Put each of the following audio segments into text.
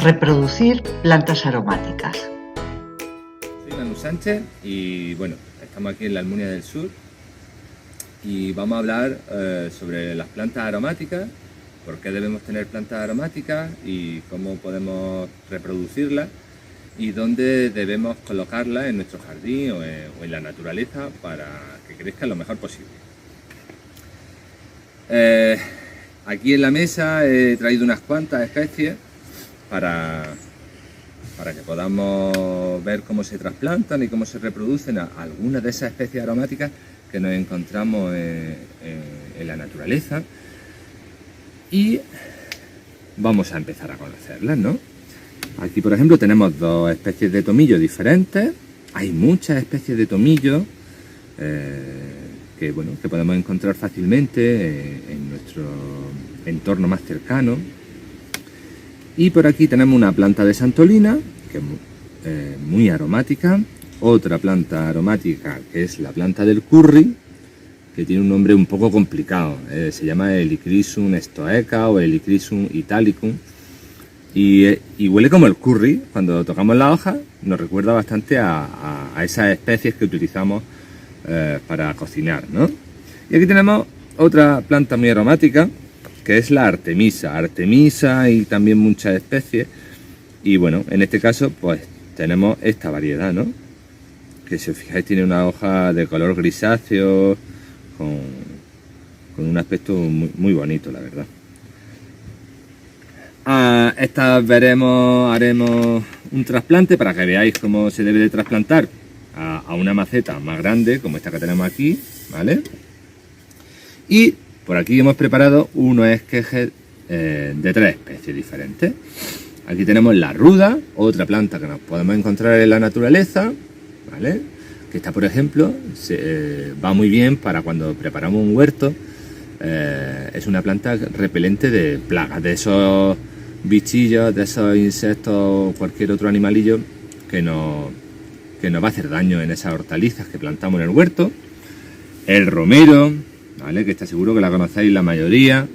Reproducir plantas aromáticas. Soy Manu Sánchez y bueno, estamos aquí en la Almunia del Sur y vamos a hablar sobre las plantas aromáticas, por qué debemos tener plantas aromáticas y cómo podemos reproducirlas y dónde debemos colocarlas en nuestro jardín o en la naturaleza para que crezcan lo mejor posible. Aquí en la mesa he traído unas cuantas especies para que podamos ver cómo se trasplantan y cómo se reproducen algunas de esas especies aromáticas que nos encontramos en la naturaleza. Y vamos a empezar a conocerlas, ¿no? Aquí, por ejemplo, tenemos dos especies de tomillo diferentes. Hay muchas especies de tomillo que podemos encontrar fácilmente en nuestro entorno más cercano. Y por aquí tenemos una planta de santolina, que es muy aromática. Otra planta aromática, que es la planta del curry, que tiene un nombre un poco complicado. Se llama Helichrysum stoeca o Helichrysum italicum. Y huele como el curry. Cuando tocamos la hoja nos recuerda bastante a esas especies que utilizamos para cocinar, ¿no? Y aquí tenemos otra planta muy aromática, que es la artemisa y también muchas especies. Y bueno, en este caso pues tenemos esta variedad, ¿no? Que si os fijáis tiene una hoja de color grisáceo con un aspecto muy bonito, la verdad. A estas haremos un trasplante para que veáis cómo se debe de trasplantar a una maceta más grande, como esta que tenemos aquí, ¿vale? Y por aquí hemos preparado unos esquejes de 3 especies diferentes. Aquí tenemos la ruda, otra planta que nos podemos encontrar en la naturaleza, ¿vale? Que esta, por ejemplo, va muy bien para cuando preparamos un huerto. Es una planta repelente de plagas, de esos bichillos, de esos insectos, cualquier otro animalillo que nos va a hacer daño en esas hortalizas que plantamos en el huerto. El romero, ¿vale? Que está seguro que la conocéis la mayoría.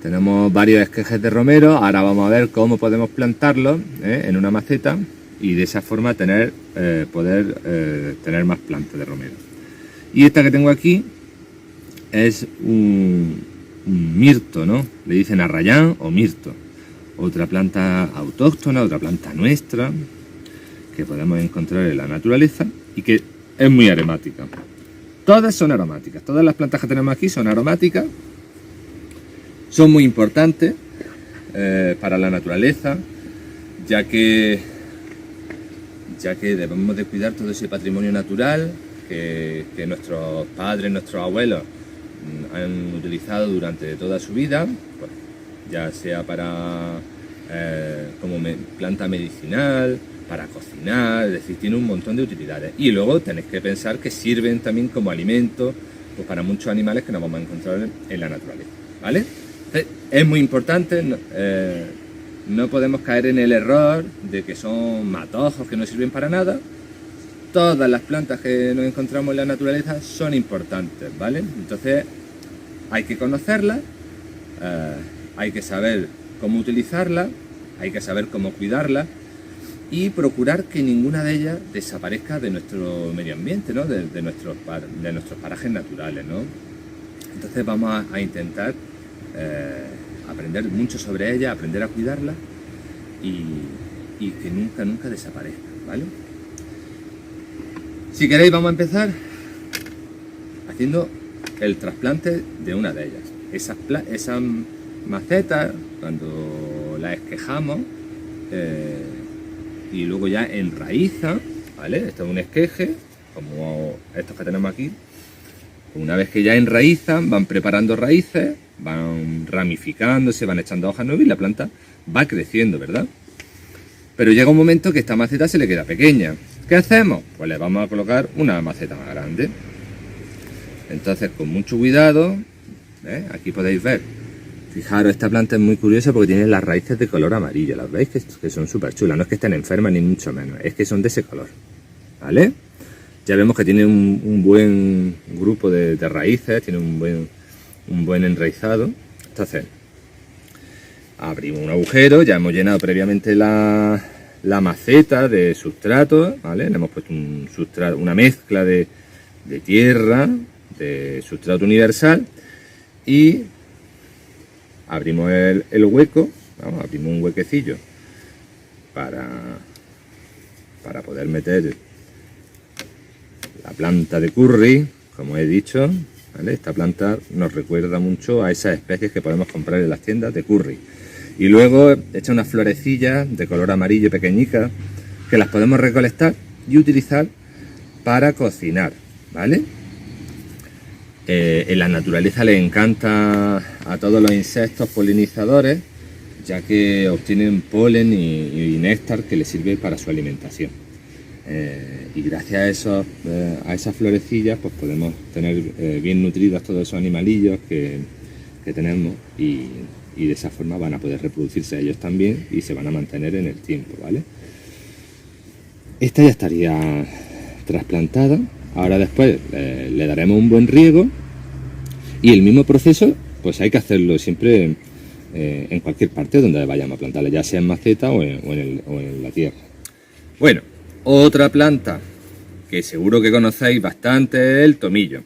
Tenemos varios esquejes de romero. Ahora vamos a ver cómo podemos plantarlos en una maceta y de esa forma poder tener más plantas de romero. Y esta que tengo aquí es un mirto, ¿no? Le dicen arrayán o mirto. Otra planta autóctona, otra planta nuestra que podemos encontrar en la naturaleza y que es muy aromática. Todas son aromáticas, todas las plantas que tenemos aquí son aromáticas, son muy importantes para la naturaleza, ya que debemos de cuidar todo ese patrimonio natural que nuestros padres, nuestros abuelos han utilizado durante toda su vida, pues, ya sea como planta medicinal, para cocinar, es decir, tiene un montón de utilidades. Y luego tenéis que pensar que sirven también como alimento pues, para muchos animales que nos vamos a encontrar en la naturaleza, ¿vale? Entonces, es muy importante, no podemos caer en el error de que son matojos que no sirven para nada. Todas las plantas que nos encontramos en la naturaleza son importantes, ¿vale? Entonces hay que conocerlas, hay que saber cómo utilizarlas, hay que saber cómo cuidarlas y procurar que ninguna de ellas desaparezca de nuestro medio ambiente, ¿no? de nuestros parajes naturales, ¿no? Entonces vamos a intentar aprender mucho sobre ellas, aprender a cuidarlas y que nunca desaparezcan, ¿vale? Si queréis vamos a empezar haciendo el trasplante de una de ellas. Esas macetas, cuando las esquejamos y luego ya enraizan, ¿vale? Esto es un esqueje, como estos que tenemos aquí. Una vez que ya enraizan, van preparando raíces, van ramificándose, van echando hojas nuevas y la planta va creciendo, ¿verdad? Pero llega un momento que esta maceta se le queda pequeña. ¿Qué hacemos? Pues le vamos a colocar una maceta más grande. Entonces, con mucho cuidado, aquí podéis ver. Fijaros, esta planta es muy curiosa porque tiene las raíces de color amarillo. ¿Las veis? Que son súper chulas. No es que estén enfermas ni mucho menos, es que son de ese color, ¿vale? Ya vemos que tiene un buen grupo de raíces, tiene un buen enraizado. Entonces, Abrimos un agujero, ya hemos llenado previamente la maceta de sustrato, ¿vale? Le hemos puesto un sustrato, una mezcla de tierra, de sustrato universal, y abrimos el hueco, vamos, abrimos un huequecillo para poder meter la planta de curry, como he dicho, ¿vale? Esta planta nos recuerda mucho a esas especies que podemos comprar en las tiendas de curry. Y luego echa unas florecillas de color amarillo pequeñicas que las podemos recolectar y utilizar para cocinar, ¿vale? En la naturaleza les encanta a todos los insectos polinizadores, ya que obtienen polen y néctar que les sirve para su alimentación. Y gracias a esas florecillas pues podemos tener bien nutridos todos esos animalillos que tenemos, y de esa forma van a poder reproducirse ellos también y se van a mantener en el tiempo, ¿vale? Esta ya estaría trasplantada. Ahora después le daremos un buen riego, y el mismo proceso pues hay que hacerlo siempre en cualquier parte donde vayamos a plantarla, ya sea en maceta o en la tierra. Bueno, otra planta que seguro que conocéis bastante es el tomillo.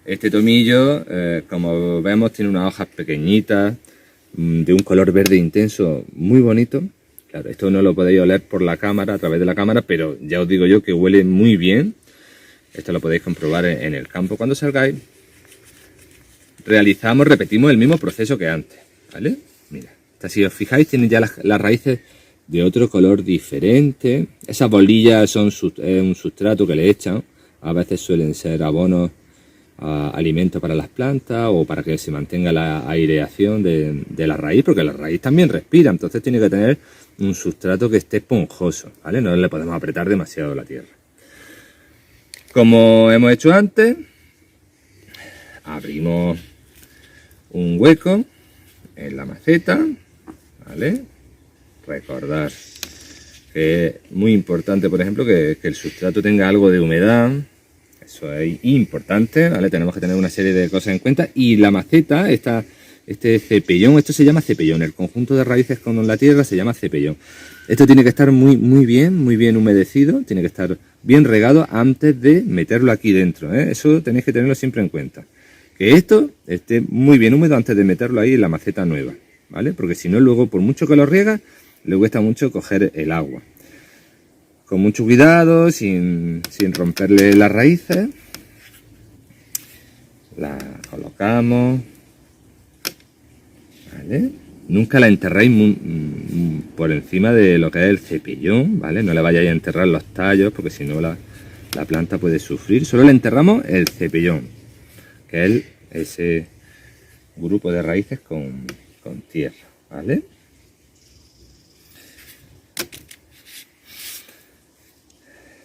Este tomillo, como vemos, tiene unas hojas pequeñitas, de un color verde intenso, muy bonito. Claro, esto no lo podéis oler por la cámara, a través de la cámara, pero ya os digo yo que huele muy bien. Esto lo podéis comprobar en el campo cuando salgáis. Repetimos el mismo proceso que antes, ¿vale? Mira, si os fijáis, tienen ya las raíces de otro color diferente. Esas bolillas son un sustrato que le echan. A veces suelen ser abonos, alimentos para las plantas, o para que se mantenga la aireación de la raíz, porque la raíz también respira, entonces tiene que tener un sustrato que esté esponjoso, ¿vale? No le podemos apretar demasiado la tierra. Como hemos hecho antes, abrimos un hueco en la maceta, ¿vale? Recordar que es muy importante, por ejemplo, que el sustrato tenga algo de humedad. Eso es importante, ¿vale? Tenemos que tener una serie de cosas en cuenta. Y la maceta, este cepellón, esto se llama cepellón. El conjunto de raíces con la tierra se llama cepellón. Esto tiene que estar muy bien humedecido, tiene que estar bien regado antes de meterlo aquí dentro, ¿eh? Eso tenéis que tenerlo siempre en cuenta. Que esto esté muy bien húmedo antes de meterlo ahí en la maceta nueva, ¿vale? Porque si no, luego, por mucho que lo riega, le cuesta mucho coger el agua. Con mucho cuidado, sin romperle las raíces, la colocamos, ¿vale? Nunca la enterráis por encima de lo que es el cepellón, ¿vale? No le vayáis a enterrar los tallos, porque si no la planta puede sufrir. Solo le enterramos el cepellón, que es ese grupo de raíces con tierra, ¿vale?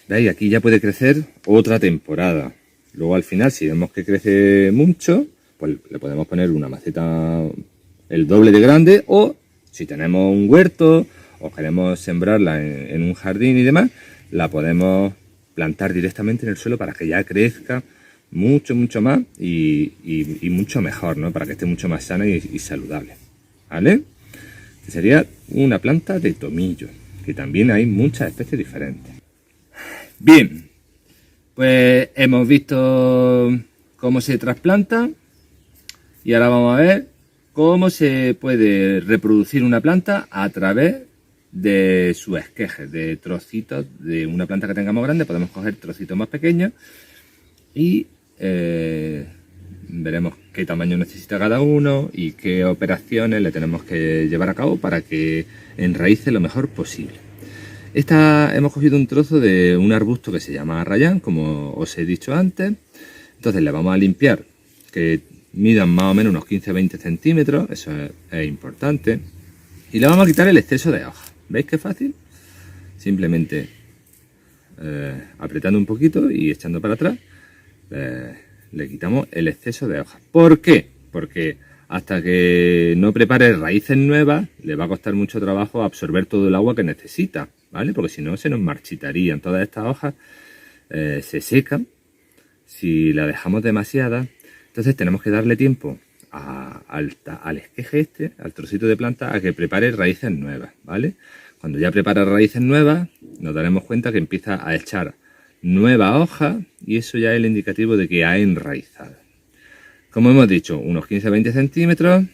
¿Veis? Aquí ya puede crecer otra temporada. Luego al final, si vemos que crece mucho, pues le podemos poner una maceta el doble de grande, o si tenemos un huerto o queremos sembrarla en un jardín y demás, la podemos plantar directamente en el suelo para que ya crezca mucho más y mucho mejor, ¿no? Para que esté mucho más sana y saludable, ¿vale? Esta sería una planta de tomillo, que también hay muchas especies diferentes. Bien, pues hemos visto cómo se trasplanta y ahora vamos a ver cómo se puede reproducir una planta a través de sus esquejes, de trocitos de una planta que tengamos grande. Podemos coger trocitos más pequeños y veremos qué tamaño necesita cada uno y qué operaciones le tenemos que llevar a cabo para que enraíce lo mejor posible. Hemos cogido un trozo de un arbusto que se llama arrayán, como os he dicho antes. Entonces le vamos a limpiar, que midan más o menos unos 15-20 centímetros, eso es importante. Y le vamos a quitar el exceso de hojas. ¿Veis qué fácil? Simplemente apretando un poquito y echando para atrás, le quitamos el exceso de hojas. ¿Por qué? Porque hasta que no prepare raíces nuevas, le va a costar mucho trabajo absorber todo el agua que necesita, ¿vale? Porque si no, se nos marchitarían. Todas estas hojas se secan si la dejamos demasiada. Entonces tenemos que darle tiempo al esqueje este, al trocito de planta, a que prepare raíces nuevas, ¿vale? Cuando ya prepara raíces nuevas, nos daremos cuenta que empieza a echar nueva hoja y eso ya es el indicativo de que ha enraizado. Como hemos dicho, unos 15-20 centímetros,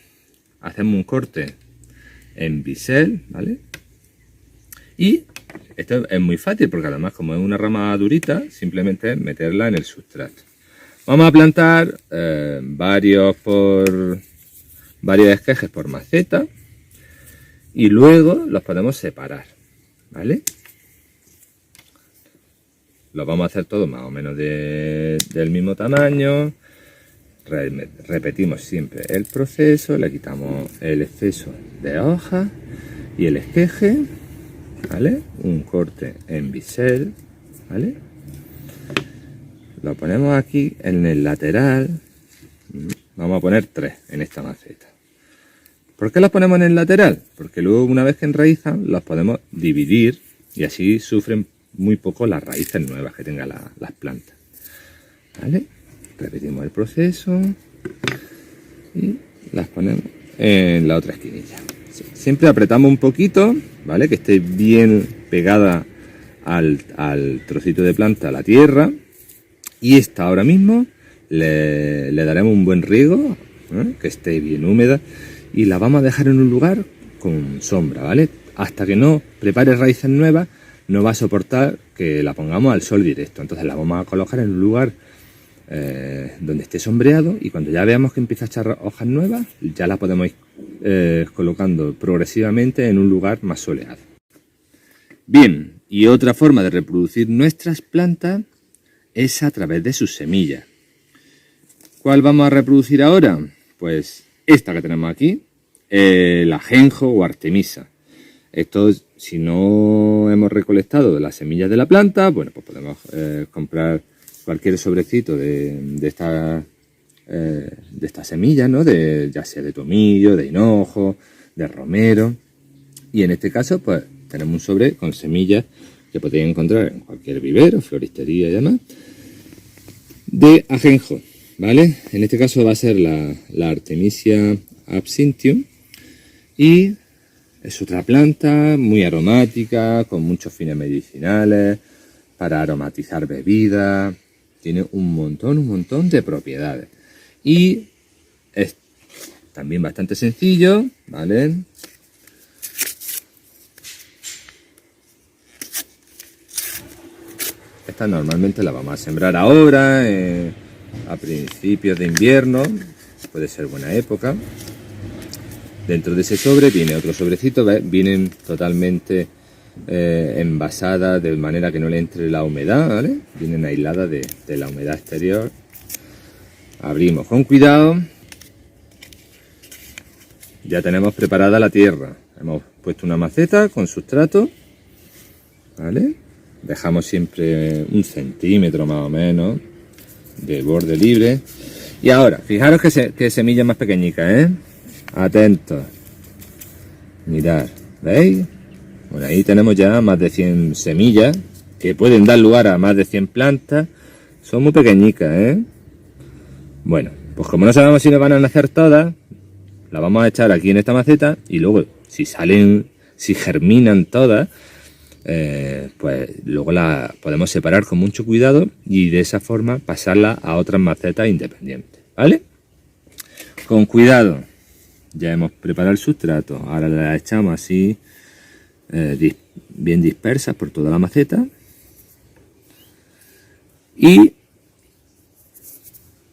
hacemos un corte en bisel, ¿vale? Y esto es muy fácil porque además como es una rama durita, simplemente es meterla en el sustrato. Vamos a plantar varios esquejes por maceta y luego los podemos separar, ¿vale? Los vamos a hacer todos más o menos del mismo tamaño. Repetimos siempre el proceso, le quitamos el exceso de hoja y el esqueje, ¿vale? Un corte en bisel, ¿vale? Lo ponemos aquí en el lateral. Vamos a poner 3 en esta maceta. ¿Por qué los ponemos en el lateral? Porque luego una vez que enraizan los podemos dividir y así sufren muy poco las raíces nuevas que tengan las plantas, ¿vale? Repetimos el proceso y las ponemos en la otra esquinilla. Siempre apretamos un poquito, ¿vale? Que esté bien pegada al trocito de planta, a la tierra. Y esta ahora mismo le daremos un buen riego, que esté bien húmeda. Y la vamos a dejar en un lugar con sombra, ¿vale? Hasta que no prepare raíces nuevas, no va a soportar que la pongamos al sol directo. Entonces la vamos a colocar en un lugar donde esté sombreado y cuando ya veamos que empieza a echar hojas nuevas, ya la podemos ir colocando progresivamente en un lugar más soleado. Bien, y otra forma de reproducir nuestras plantas es a través de sus semillas. ¿Cuál vamos a reproducir ahora? Pues esta que tenemos aquí, el ajenjo o artemisa. Esto, si no hemos recolectado las semillas de la planta, bueno, pues podemos comprar cualquier sobrecito de estas semillas, ¿no? Ya sea de tomillo, de hinojo, de romero. Y en este caso, pues tenemos un sobre con semillas que podéis encontrar en cualquier vivero, floristería y demás, de ajenjo, ¿vale? En este caso va a ser la Artemisia absinthium y es otra planta muy aromática, con muchos fines medicinales, para aromatizar bebidas. Tiene un montón de propiedades. Y es también bastante sencillo, ¿vale? Esta normalmente la vamos a sembrar ahora, a principios de invierno, puede ser buena época. Dentro de ese sobre viene otro sobrecito, vienen totalmente envasadas de manera que no le entre la humedad, ¿vale? Vienen aisladas de la humedad exterior. Abrimos con cuidado. Ya tenemos preparada la tierra. Hemos puesto una maceta con sustrato, ¿vale? Dejamos siempre 1 centímetro más o menos de borde libre. Y ahora, fijaros que semilla más pequeñica, ¿eh? Atentos. Mirad, ¿veis? Bueno, ahí tenemos ya más de 100 semillas que pueden dar lugar a más de 100 plantas. Son muy pequeñicas, ¿eh? Bueno, pues como no sabemos si nos van a nacer todas, las vamos a echar aquí en esta maceta y luego si germinan todas, pues luego las podemos separar con mucho cuidado y de esa forma pasarlas a otras macetas independientes, ¿vale? Con cuidado. Ya hemos preparado el sustrato, ahora las echamos así bien dispersas por toda la maceta y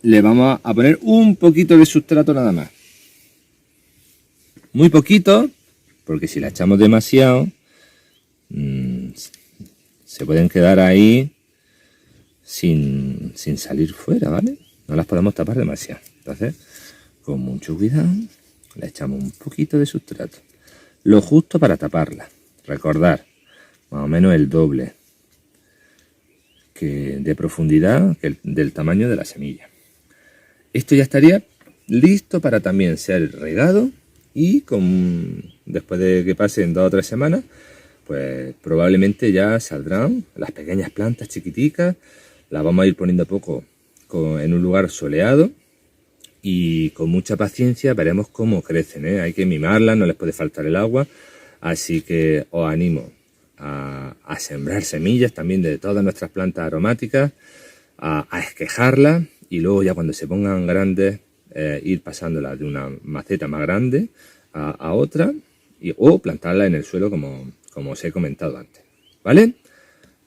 le vamos a poner un poquito de sustrato nada más, muy poquito, porque si la echamos demasiado se pueden quedar ahí sin salir fuera, ¿vale? No las podemos tapar demasiado, entonces con mucho cuidado le echamos un poquito de sustrato, lo justo para taparla. Recordar, más o menos el doble de profundidad del tamaño de la semilla. Esto ya estaría listo para también ser regado y después de que pasen 2 o 3 semanas, pues probablemente ya saldrán las pequeñas plantas chiquiticas. Las vamos a ir poniendo a poco en un lugar soleado y con mucha paciencia veremos cómo crecen, ¿eh? Hay que mimarlas, no les puede faltar el agua, así que os animo a sembrar semillas también de todas nuestras plantas aromáticas, a esquejarlas y luego ya cuando se pongan grandes ir pasándolas de una maceta más grande a otra o plantarlas en el suelo como os he comentado antes, ¿vale?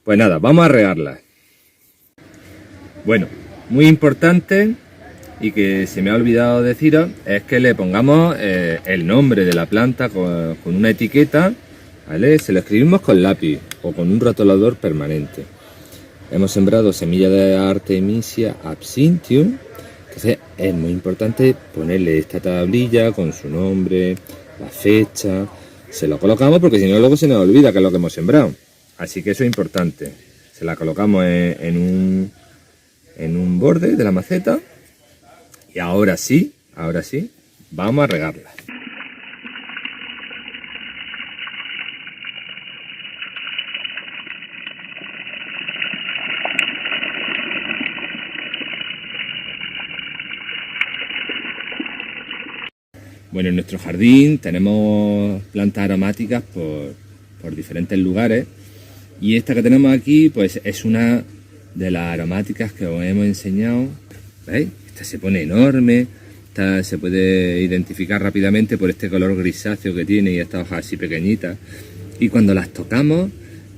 Pues nada, vamos a regarlas. Bueno, muy importante y que se me ha olvidado deciros es que le pongamos el nombre de la planta con una etiqueta, ¿vale? Se lo escribimos con lápiz o con un rotulador permanente. Hemos sembrado semillas de Artemisia absinthium, entonces es muy importante ponerle esta tablilla con su nombre, la fecha, se lo colocamos porque si no luego se nos olvida qué es lo que hemos sembrado. Así que eso es importante. Se la colocamos en un borde de la maceta y ahora sí, vamos a regarla. Bueno, en nuestro jardín tenemos plantas aromáticas por diferentes lugares y esta que tenemos aquí pues es una de las aromáticas que os hemos enseñado. ¿Veis? Esta se pone enorme, esta se puede identificar rápidamente por este color grisáceo que tiene y estas hojas así pequeñitas, y cuando las tocamos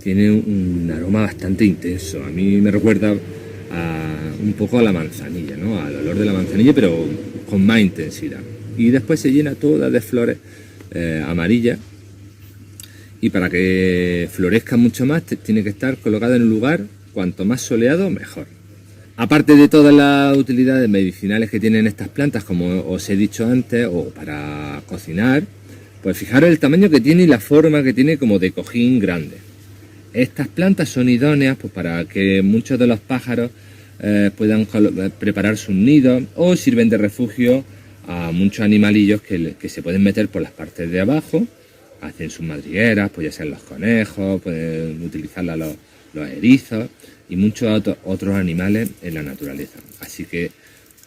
tiene un aroma bastante intenso. A mí me recuerda un poco a la manzanilla, ¿no? Al olor de la manzanilla, pero con más intensidad. Y después se llena toda de flores amarillas, y para que florezca mucho más tiene que estar colocada en un lugar cuanto más soleado mejor. Aparte de todas las utilidades medicinales que tienen estas plantas, como os he dicho antes, o para cocinar, pues fijaros el tamaño que tiene y la forma que tiene, como de cojín grande. Estas plantas son idóneas pues para que muchos de los pájaros puedan preparar sus nidos, o sirven de refugio a muchos animalillos que se pueden meter por las partes de abajo, hacen sus madrigueras, pues ya sean los conejos, pueden utilizarla los erizos y muchos otros animales en la naturaleza. Así que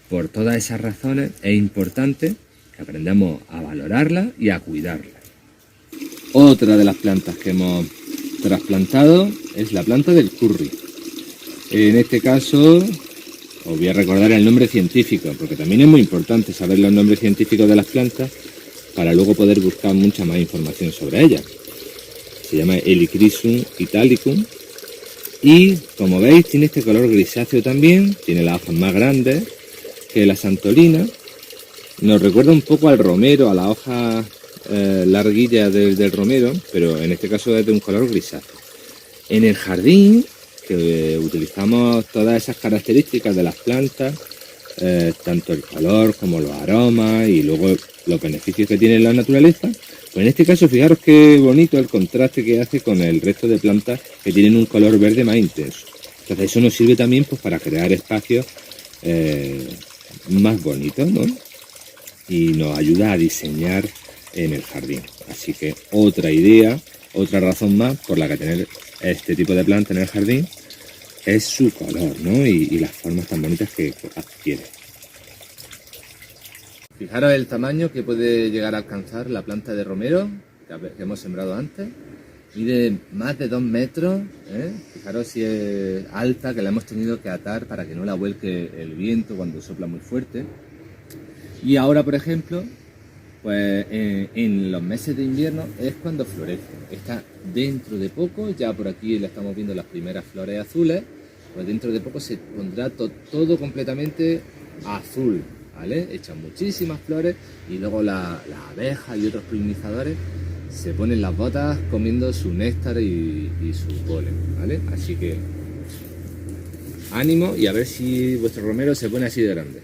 por todas esas razones es importante que aprendamos a valorarla y a cuidarla. Otra de las plantas que hemos trasplantado es la planta del curry. En este caso os voy a recordar el nombre científico, porque también es muy importante saber los nombres científicos de las plantas para luego poder buscar mucha más información sobre ellas. Se llama Helichrysum italicum y, como veis, tiene este color grisáceo también, tiene las hojas más grandes que la santolina. Nos recuerda un poco al romero, a la hoja larguilla del romero, pero en este caso es de un color grisáceo. En el jardín, que utilizamos todas esas características de las plantas, tanto el color como los aromas y luego los beneficios que tiene en la naturaleza, pues en este caso fijaros qué bonito el contraste que hace con el resto de plantas que tienen un color verde más intenso. Entonces eso nos sirve también pues para crear espacios más bonitos, ¿no? Y nos ayuda a diseñar en el jardín. Así que otra idea, otra razón más por la que tener este tipo de planta en el jardín es su color, ¿no? Y las formas tan bonitas que adquiere. Fijaros el tamaño que puede llegar a alcanzar la planta de romero que hemos sembrado antes. Mide más de 2 metros, ¿eh? Fijaros si es alta, que la hemos tenido que atar para que no la vuelque el viento cuando sopla muy fuerte. Y ahora, por ejemplo, pues en los meses de invierno es cuando florece. Está dentro de poco, ya por aquí le estamos viendo las primeras flores azules, pues dentro de poco se pondrá todo completamente azul, ¿vale? Echan muchísimas flores y luego las abejas y otros polinizadores se ponen las botas comiendo su néctar y su polen, ¿vale? Así que ánimo y a ver si vuestro romero se pone así de grande.